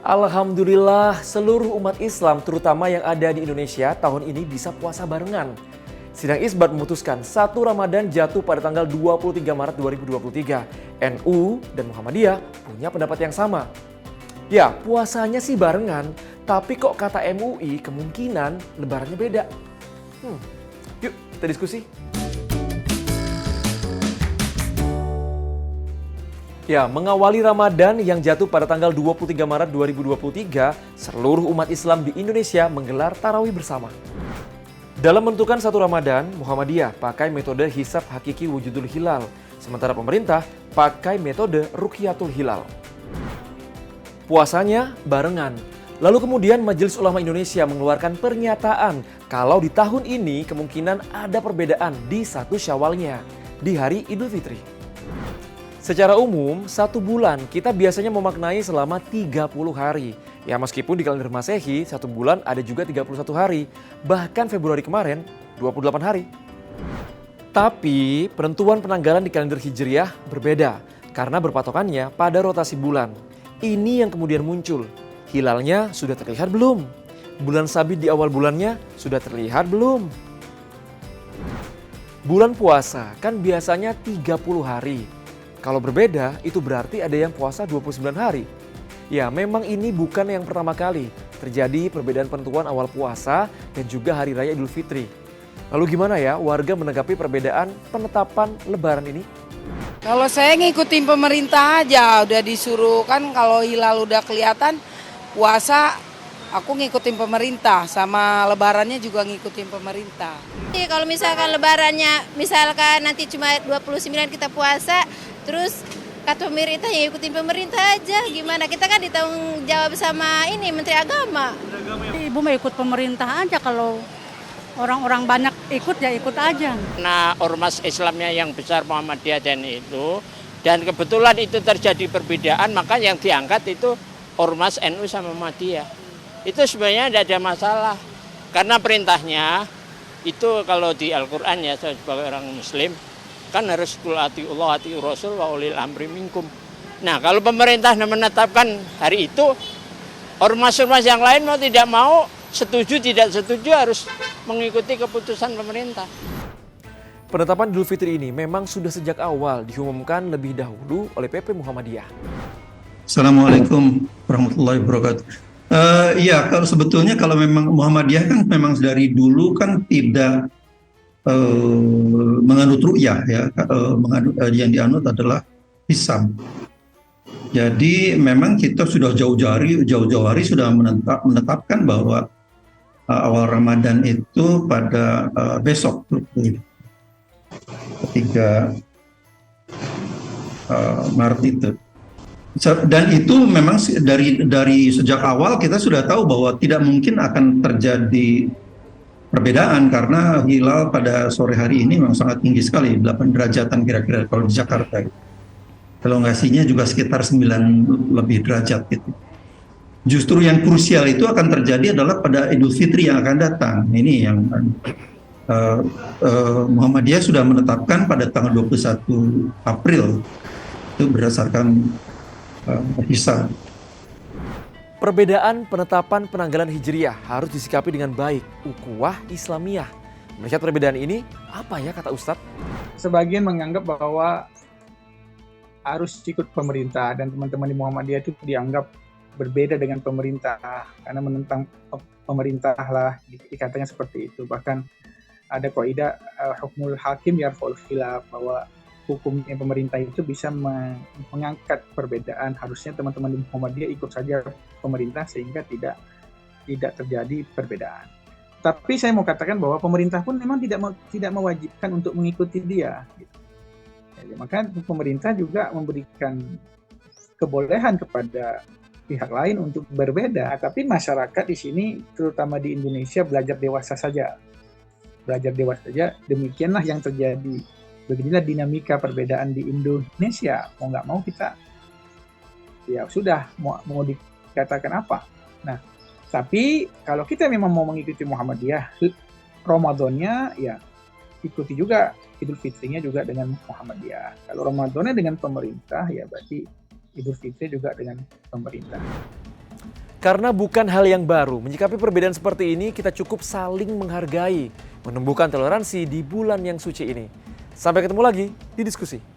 Alhamdulillah, seluruh umat Islam terutama yang ada di Indonesia tahun ini bisa puasa barengan. Sidang Isbat memutuskan satu Ramadan jatuh pada tanggal 23 Maret 2023. NU dan Muhammadiyah punya pendapat yang sama. Ya, puasanya sih barengan, tapi kok kata MUI kemungkinan lebarannya beda. Yuk kita diskusi. Ya, mengawali Ramadan yang jatuh pada tanggal 23 Maret 2023, seluruh umat Islam di Indonesia menggelar tarawih bersama. Dalam menentukan satu Ramadan, Muhammadiyah pakai metode hisab hakiki wujudul hilal, sementara pemerintah pakai metode rukyatul hilal. Puasanya barengan. Lalu kemudian Majelis Ulama Indonesia mengeluarkan pernyataan kalau di tahun ini kemungkinan ada perbedaan di 1 Syawalnya, di hari Idul Fitri. Secara umum, 1 bulan kita biasanya memaknai selama 30 hari. Ya meskipun di kalender Masehi, 1 bulan ada juga 31 hari. Bahkan Februari kemarin, 28 hari. Tapi penentuan penanggalan di kalender Hijriah berbeda karena berpatokannya pada rotasi bulan. Ini yang kemudian muncul. Hilalnya sudah terlihat belum? Bulan sabit di awal bulannya sudah terlihat belum? Bulan puasa kan biasanya 30 hari. Kalau berbeda, itu berarti ada yang puasa 29 hari. Ya, memang ini bukan yang pertama kali terjadi perbedaan penentuan awal puasa dan juga Hari Raya Idul Fitri. Lalu gimana ya warga menanggapi perbedaan penetapan Lebaran ini? Kalau saya ngikutin pemerintah aja, udah disuruh kan kalau hilal udah kelihatan puasa, aku ngikutin pemerintah sama lebarannya juga ngikutin pemerintah. Kalau misalkan lebarannya, misalkan nanti cuma 29 kita puasa, terus kata pemerintah ya ikutin pemerintah aja, gimana? Kita kan ditanggung jawab sama ini Menteri Agama. Ibu mau ikut pemerintah aja, kalau orang-orang banyak ikut ya ikut aja. Nah, ormas Islamnya yang besar Muhammadiyah dan kebetulan itu terjadi perbedaan, maka yang diangkat itu ormas NU sama Muhammadiyah. Itu sebenarnya tidak ada masalah, karena perintahnya itu kalau di Al-Quran ya, saya sebagai orang Muslim, kan harus kul atiullah atiur rasul wa ulil amri minkum. Nah, kalau pemerintah menetapkan hari itu, ormas-ormas yang lain mau tidak mau, setuju tidak setuju harus mengikuti keputusan pemerintah. Penetapan Idul Fitri ini memang sudah sejak awal diumumkan lebih dahulu oleh PP Muhammadiyah. Assalamualaikum warahmatullahi wabarakatuh. Ya, kalau sebetulnya kalau memang Muhammadiyah kan memang dari dulu kan tidak menganut ru'yah ya, yang dianut adalah hisab. Jadi memang kita sudah jauh-jauh hari sudah menetapkan bahwa awal Ramadan itu pada besok, ketika Maret itu. Dan itu memang dari sejak awal kita sudah tahu bahwa tidak mungkin akan terjadi perbedaan karena hilal pada sore hari ini memang sangat tinggi sekali, 8 derajatan kira-kira kalau di Jakarta. Elongasinya juga sekitar 9 lebih derajat gitu. Justru yang krusial itu akan terjadi adalah pada Idul Fitri yang akan datang. Ini yang Muhammadiyah sudah menetapkan pada tanggal 21 April itu berdasarkan hisab. Perbedaan penetapan penanggalan Hijriah harus disikapi dengan baik, ukhuwah Islamiyah. Melihat perbedaan ini, apa ya kata Ustadz? Sebagian menganggap bahwa harus ikut pemerintah dan teman-teman di Muhammadiyah itu dianggap berbeda dengan pemerintah karena menentang pemerintah lah, dikatanya seperti itu. Bahkan ada kaidah hukmul hakim yarfa'ul khilaf, bahwa hukumnya pemerintah itu bisa mengangkat perbedaan. Harusnya teman-teman di Muhammadiyah ikut saja pemerintah sehingga tidak terjadi perbedaan. Tapi saya mau katakan bahwa pemerintah pun memang tidak mewajibkan untuk mengikuti dia. Jadi, maka pemerintah juga memberikan kebolehan kepada pihak lain untuk berbeda. Tapi masyarakat di sini, terutama di Indonesia, belajar dewasa saja. Demikianlah yang terjadi. Beginilah dinamika perbedaan di Indonesia. Mau nggak mau kita, ya sudah, mau dikatakan apa. Nah, tapi kalau kita memang mau mengikuti Muhammadiyah, Ramadannya ya ikuti juga, Idul Fitrinya juga dengan Muhammadiyah. Kalau Ramadannya dengan pemerintah, ya berarti Idul Fitri juga dengan pemerintah. Karena bukan hal yang baru, menyikapi perbedaan seperti ini kita cukup saling menghargai, menumbuhkan toleransi di bulan yang suci ini. Sampai ketemu lagi di diskusi.